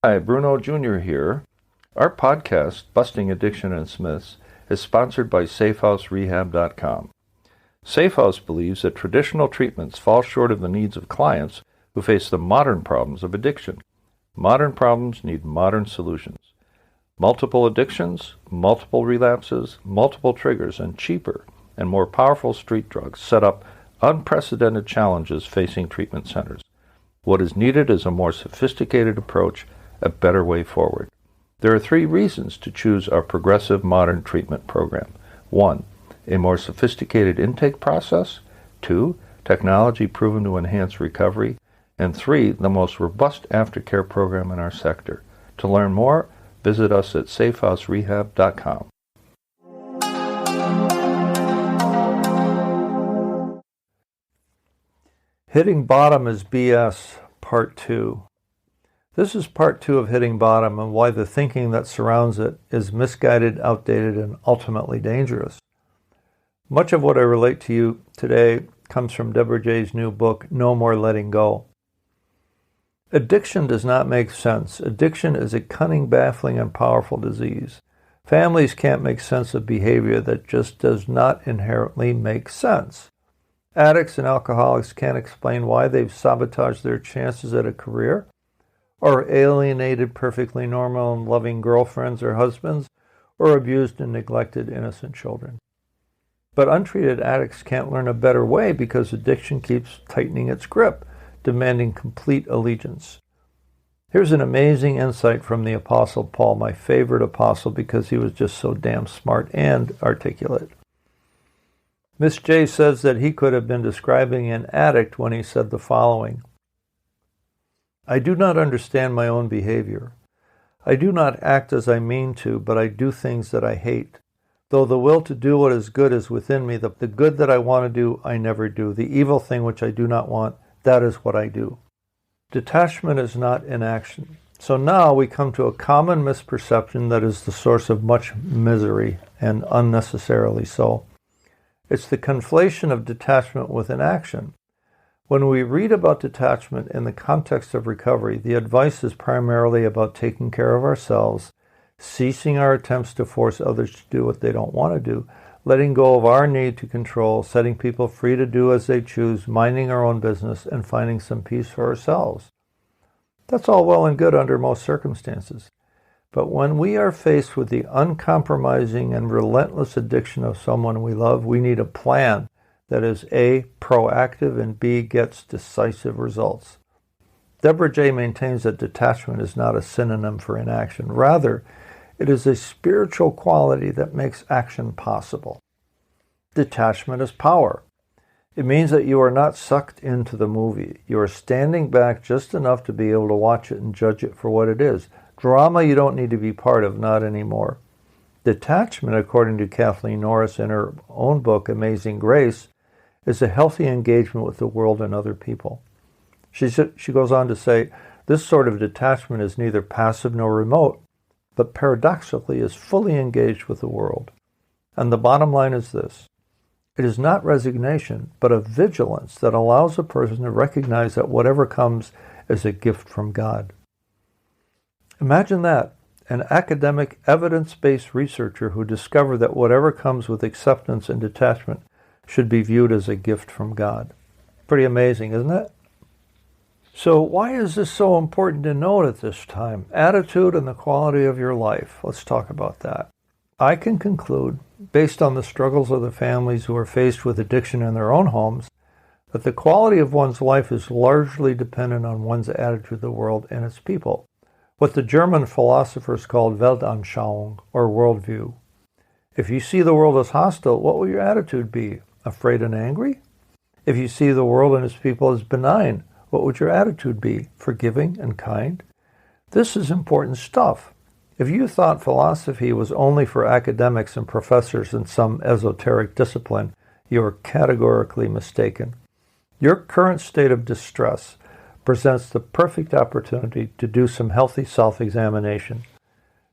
Hi, Bruno Jr. here. Our podcast, Busting Addiction and Smiths, is sponsored by SafeHouseRehab.com. SafeHouse believes that traditional treatments fall short of the needs of clients who face the modern problems of addiction. Modern problems need modern solutions. Multiple addictions, multiple relapses, multiple triggers, and cheaper and more powerful street drugs set up unprecedented challenges facing treatment centers. What is needed is a more sophisticated approach, a better way forward. There are 3 reasons to choose our progressive modern treatment program. 1, a more sophisticated intake process. 2, technology proven to enhance recovery. And 3, the most robust aftercare program in our sector. To learn more, visit us at safehouserehab.com. Hitting Bottom is BS, Part 2. This is Part 2 of Hitting Bottom and why the thinking that surrounds it is misguided, outdated, and ultimately dangerous. Much of what I relate to you today comes from Deborah J's new book, No More Letting Go. Addiction does not make sense. Addiction is a cunning, baffling, and powerful disease. Families can't make sense of behavior that just does not inherently make sense. Addicts and alcoholics can't explain why they've sabotaged their chances at a career, or alienated perfectly normal and loving girlfriends or husbands, or abused and neglected innocent children. But untreated addicts can't learn a better way because addiction keeps tightening its grip, demanding complete allegiance. Here's an amazing insight from the Apostle Paul, my favorite apostle because he was just so damn smart and articulate. Miss J says that he could have been describing an addict when he said the following: I do not understand my own behavior. I do not act as I mean to, but I do things that I hate. Though the will to do what is good is within me, the good that I want to do, I never do. The evil thing which I do not want, that is what I do. Detachment is not inaction. So now we come to a common misperception that is the source of much misery, and unnecessarily so. It's the conflation of detachment with inaction. When we read about detachment in the context of recovery, the advice is primarily about taking care of ourselves, ceasing our attempts to force others to do what they don't want to do, letting go of our need to control, setting people free to do as they choose, minding our own business, and finding some peace for ourselves. That's all well and good under most circumstances. But when we are faced with the uncompromising and relentless addiction of someone we love, we need a plan that is A, proactive, and B, gets decisive results. Deborah J maintains that detachment is not a synonym for inaction. Rather, it is a spiritual quality that makes action possible. Detachment is power. It means that you are not sucked into the movie. You are standing back just enough to be able to watch it and judge it for what it is. Drama you don't need to be part of, not anymore. Detachment, according to Kathleen Norris in her own book, Amazing Grace, is a healthy engagement with the world and other people. She goes on to say, this sort of detachment is neither passive nor remote, but paradoxically is fully engaged with the world. And the bottom line is this: it is not resignation, but a vigilance that allows a person to recognize that whatever comes is a gift from God. Imagine that, an academic, evidence-based researcher who discovered that whatever comes with acceptance and detachment should be viewed as a gift from God. Pretty amazing, isn't it? So why is this so important to note at this time? Attitude and the quality of your life. Let's talk about that. I can conclude, based on the struggles of the families who are faced with addiction in their own homes, that the quality of one's life is largely dependent on one's attitude to the world and its people, what the German philosophers called Weltanschauung, or worldview. If you see the world as hostile, what will your attitude be? Afraid and angry? If you see the world and its people as benign, what would your attitude be? Forgiving and kind? This is important stuff. If you thought philosophy was only for academics and professors in some esoteric discipline, you are categorically mistaken. Your current state of distress presents the perfect opportunity to do some healthy self-examination.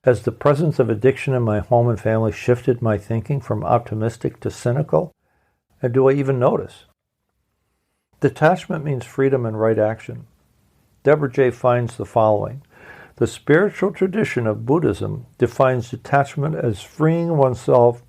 Has the presence of addiction in my home and family shifted my thinking from optimistic to cynical? And do I even notice? Detachment means freedom and right action. Deborah J finds the following: The spiritual tradition of Buddhism defines detachment as freeing oneself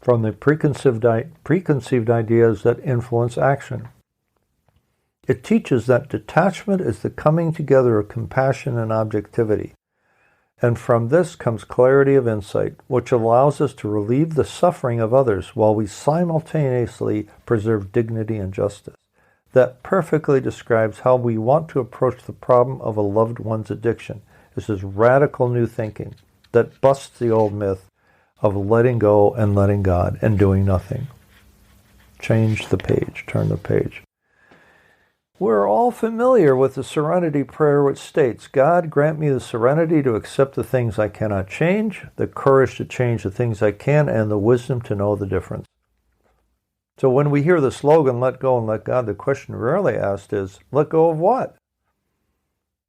from the preconceived ideas that influence action. It teaches that detachment is the coming together of compassion and objectivity, and from this comes clarity of insight, which allows us to relieve the suffering of others while we simultaneously preserve dignity and justice. That perfectly describes how we want to approach the problem of a loved one's addiction. This is radical new thinking that busts the old myth of letting go and letting God and doing nothing. Change the page, turn the page. We're all familiar with the serenity prayer, which states, God, grant me the serenity to accept the things I cannot change, the courage to change the things I can, and the wisdom to know the difference. So when we hear the slogan, let go and let God, the question rarely asked is, let go of what?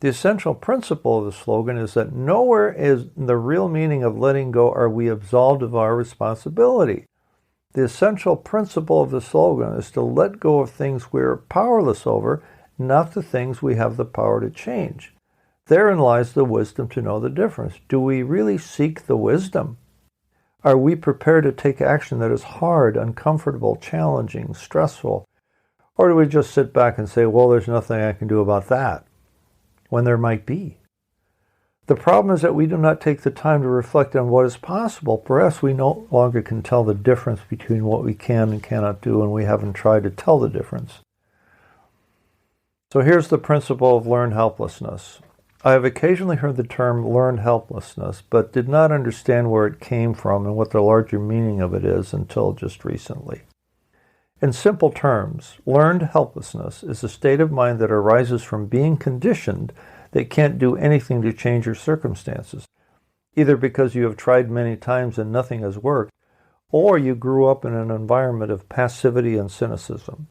The essential principle of the slogan is that nowhere is the real meaning of letting go are we absolved of our responsibility. The essential principle of the slogan is to let go of things we're powerless over, not the things we have the power to change. Therein lies the wisdom to know the difference. Do we really seek the wisdom? Are we prepared to take action that is hard, uncomfortable, challenging, stressful? Or do we just sit back and say, well, there's nothing I can do about that, when there might be? The problem is that we do not take the time to reflect on what is possible. Perhaps we no longer can tell the difference between what we can and cannot do, and we haven't tried to tell the difference. So here's the principle of learned helplessness. I have occasionally heard the term learned helplessness, but did not understand where it came from and what the larger meaning of it is until just recently. In simple terms, learned helplessness is a state of mind that arises from being conditioned that can't do anything to change your circumstances, either because you have tried many times and nothing has worked, or you grew up in an environment of passivity and cynicism.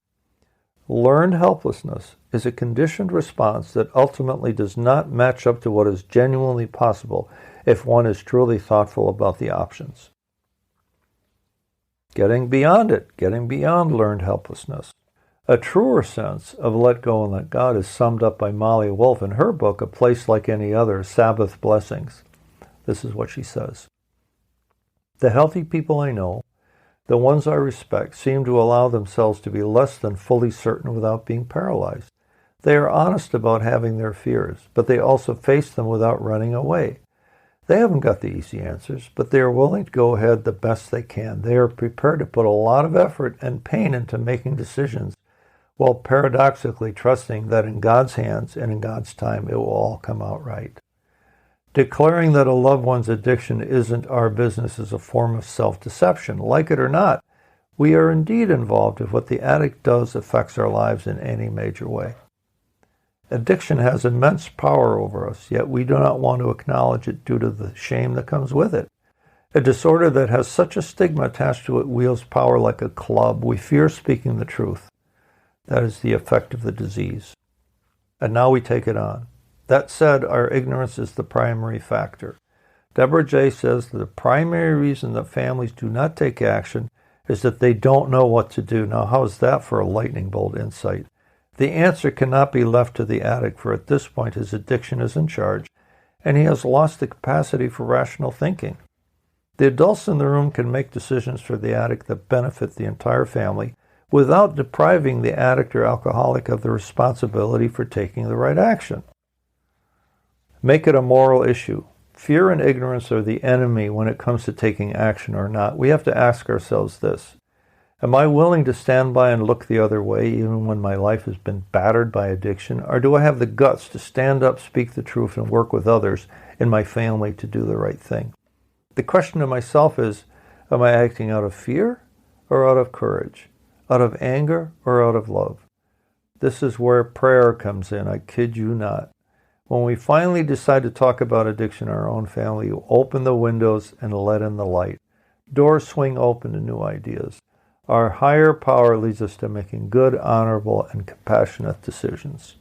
Learned helplessness is a conditioned response that ultimately does not match up to what is genuinely possible if one is truly thoughtful about the options. Getting beyond it, getting beyond learned helplessness. A truer sense of let go and let God is summed up by Molly Wolf in her book, A Place Like Any Other, Sabbath Blessings. This is what she says. The healthy people I know, the ones I respect, seem to allow themselves to be less than fully certain without being paralyzed. They are honest about having their fears, but they also face them without running away. They haven't got the easy answers, but they are willing to go ahead the best they can. They are prepared to put a lot of effort and pain into making decisions, while paradoxically trusting that in God's hands and in God's time it will all come out right. Declaring that a loved one's addiction isn't our business is a form of self-deception. Like it or not, we are indeed involved if what the addict does affects our lives in any major way. Addiction has immense power over us, yet we do not want to acknowledge it due to the shame that comes with it. A disorder that has such a stigma attached to it wields power like a club. We fear speaking the truth. That is the effect of the disease. And now we take it on. That said, our ignorance is the primary factor. Deborah J. says that the primary reason that families do not take action is that they don't know what to do. Now, how is that for a lightning bolt insight? The answer cannot be left to the addict, for at this point his addiction is in charge, and he has lost the capacity for rational thinking. The adults in the room can make decisions for the addict that benefit the entire family without depriving the addict or alcoholic of the responsibility for taking the right action. Make it a moral issue. Fear and ignorance are the enemy when it comes to taking action or not. We have to ask ourselves this. Am I willing to stand by and look the other way even when my life has been battered by addiction? Or do I have the guts to stand up, speak the truth, and work with others in my family to do the right thing? The question to myself is, am I acting out of fear or out of courage? Out of anger or out of love? This is where prayer comes in, I kid you not. When we finally decide to talk about addiction in our own family, you open the windows and let in the light. Doors swing open to new ideas. Our higher power leads us to making good, honorable, and compassionate decisions.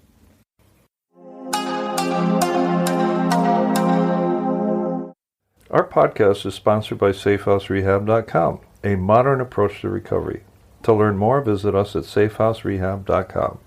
Our podcast is sponsored by SafeHouseRehab.com, a modern approach to recovery. To learn more, visit us at SafeHouseRehab.com.